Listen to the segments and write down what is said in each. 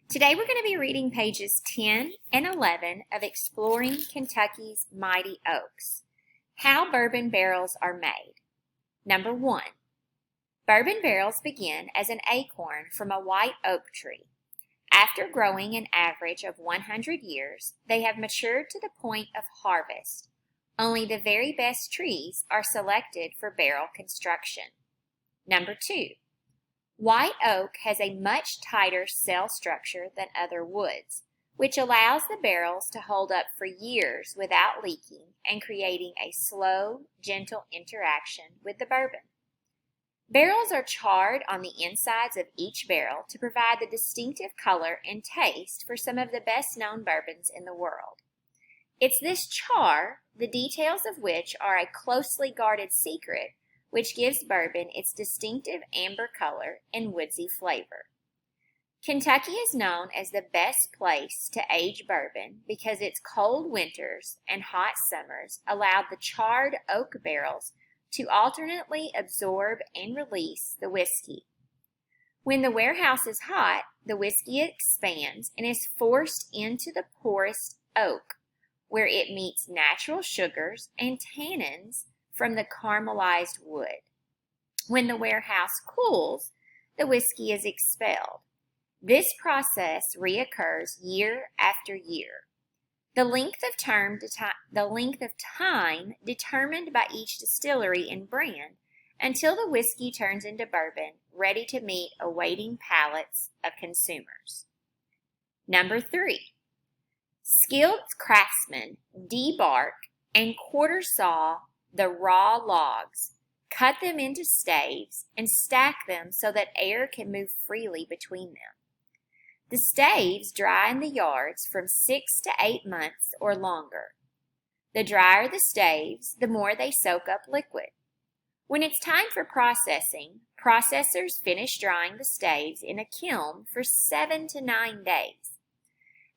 Today we're going to be reading pages 10 and 11 of Exploring Kentucky's Mighty Oaks. How bourbon barrels are made. Number 1. Bourbon barrels begin as an acorn from a white oak tree. After growing an average of 100 years, they have matured to the point of harvest. Only the very best trees are selected for barrel construction. Number 2. White oak has a much tighter cell structure than other woods, which allows the barrels to hold up for years without leaking and creating a slow, gentle interaction with the bourbon. Barrels are charred on the insides of each barrel to provide the distinctive color and taste for some of the best-known bourbons in the world. It's this char, the details of which are a closely guarded secret, which gives bourbon its distinctive amber color and woodsy flavor. Kentucky is known as the best place to age bourbon because its cold winters and hot summers allowed the charred oak barrels to alternately absorb and release the whiskey. When the warehouse is hot, the whiskey expands and is forced into the porous oak, where it meets natural sugars and tannins from the caramelized wood. When the warehouse cools, the whiskey is expelled. This process reoccurs year after year. The length of time determined by each distillery and brand until the whiskey turns into bourbon, ready to meet awaiting palates of consumers. Number 3. Skilled craftsmen debark and quarter saw the raw logs, cut them into staves, and stack them so that air can move freely between them. The staves dry in the yards from 6 to 8 months or longer. The drier the staves, the more they soak up liquid. When it's time for processing, processors finish drying the staves in a kiln for 7 to 9 days.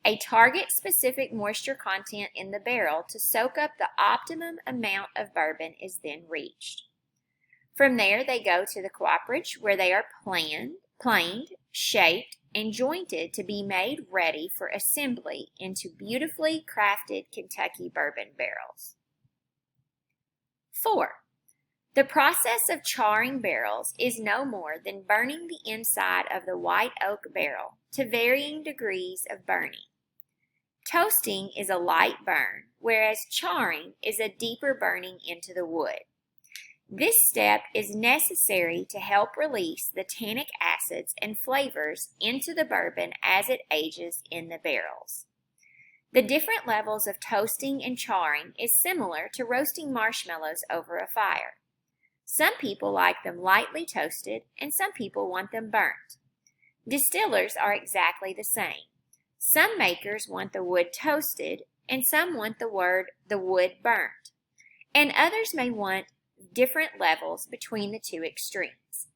A target-specific moisture content in the barrel to soak up the optimum amount of bourbon is then reached. From there, they go to the cooperage where they are planed, shaped, and jointed to be made ready for assembly into beautifully crafted Kentucky bourbon barrels. 4. The process of charring barrels is no more than burning the inside of the white oak barrel to varying degrees of burning. Toasting is a light burn, whereas charring is a deeper burning into the wood. This step is necessary to help release the tannic acids and flavors into the bourbon as it ages in the barrels. The different levels of toasting and charring is similar to roasting marshmallows over a fire. Some people like them lightly toasted, and some people want them burnt. Distillers are exactly the same. Some makers want the wood toasted, and some want the wood burnt, and others may want different levels between the two extremes.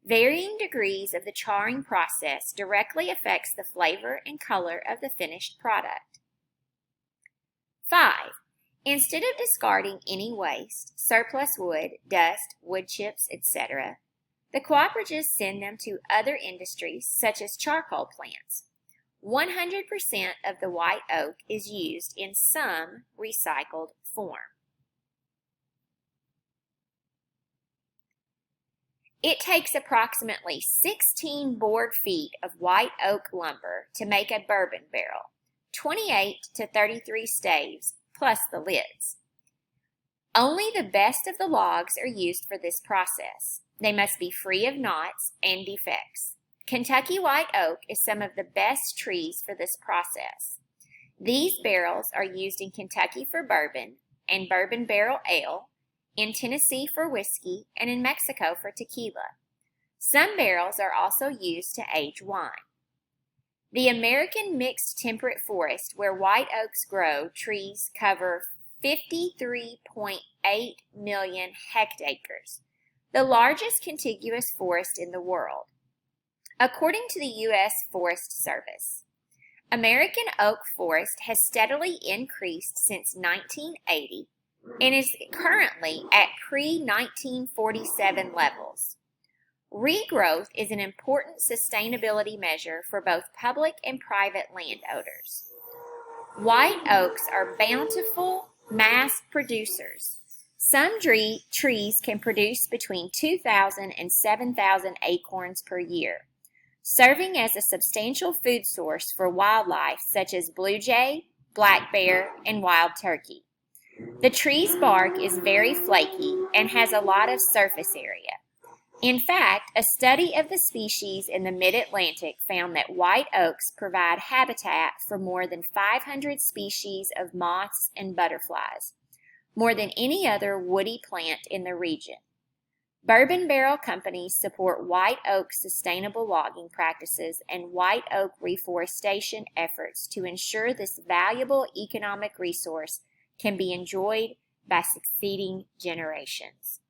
Varying degrees of the charring process directly affects the flavor and color of the finished product. 5. Instead of discarding any waste, surplus wood, dust, wood chips, etc., the cooperatives send them to other industries such as charcoal plants. 100% of the white oak is used in some recycled form. It takes approximately 16 board feet of white oak lumber to make a bourbon barrel, 28 to 33 staves, plus the lids. Only the best of the logs are used for this process. They must be free of knots and defects. Kentucky white oak is some of the best trees for this process. These barrels are used in Kentucky for bourbon and bourbon barrel ale, in Tennessee for whiskey, and in Mexico for tequila. Some barrels are also used to age wine. The American mixed temperate forest where white oaks grow trees cover 53.8 million hectares, the largest contiguous forest in the world. According to the U.S. Forest Service, American oak forest has steadily increased since 1980 and is currently at pre-1947 levels. Regrowth is an important sustainability measure for both public and private landowners. White oaks are bountiful mass producers. Some trees can produce between 2,000 and 7,000 acorns per year, serving as a substantial food source for wildlife such as blue jay, black bear, and wild turkey. The tree's bark is very flaky and has a lot of surface area. In fact, a study of the species in the Mid-Atlantic found that white oaks provide habitat for more than 500 species of moths and butterflies, more than any other woody plant in the region. Bourbon barrel companies support white oak sustainable logging practices and white oak reforestation efforts to ensure this valuable economic resource can be enjoyed by succeeding generations.